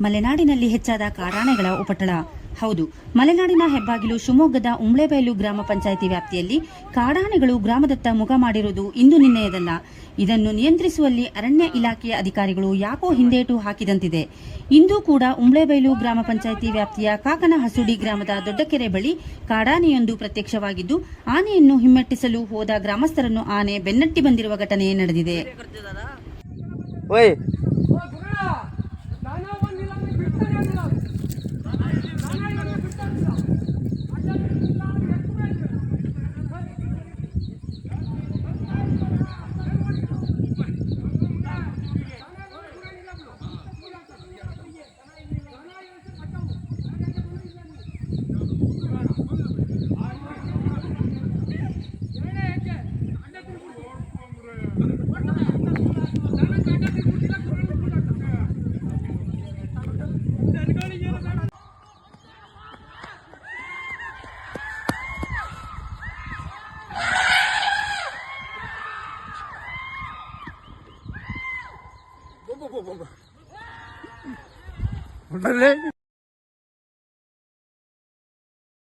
ಮಲೆನಾಡಿನಲ್ಲಿ ಹೆಚ್ಚಾದ ಕಾಡಾನೆಗಳ ಉಪಟಳ. ಹೌದು, ಮಲೆನಾಡಿನ ಹೆಬ್ಬಾಗಿಲು ಶಿವಮೊಗ್ಗದ ಉಂಬ್ಳೆಬೈಲು ಗ್ರಾಮ ಪಂಚಾಯಿತಿ ವ್ಯಾಪ್ತಿಯಲ್ಲಿ ಕಾಡಾನೆಗಳು ಗ್ರಾಮದತ್ತ ಮುಖ ಮಾಡಿರುವುದು ಇಂದು ನಿನ್ನೆಯದಲ್ಲ. ಇದನ್ನು ನಿಯಂತ್ರಿಸುವಲ್ಲಿ ಅರಣ್ಯ ಇಲಾಖೆಯ ಅಧಿಕಾರಿಗಳು ಯಾಕೋ ಹಿಂದೇಟು ಹಾಕಿದಂತಿದೆ. ಇಂದು ಕೂಡ ಉಂಬ್ಳೆಬೈಲು ಗ್ರಾಮ ಪಂಚಾಯಿತಿ ವ್ಯಾಪ್ತಿಯ ಕಾಕನಹಸುಡಿ ಗ್ರಾಮದ ದೊಡ್ಡಕೆರೆ ಬಳಿ ಕಾಡಾನೆಯೊಂದು ಪ್ರತ್ಯಕ್ಷವಾಗಿದ್ದು, ಆನೆಯನ್ನು ಹಿಮ್ಮೆಟ್ಟಿಸಲು ಹೋದ ಗ್ರಾಮಸ್ಥರನ್ನು ಆನೆ ಬೆನ್ನಟ್ಟಿ ಬಂದಿರುವ ಘಟನೆ ನಡೆದಿದೆ. Bomba.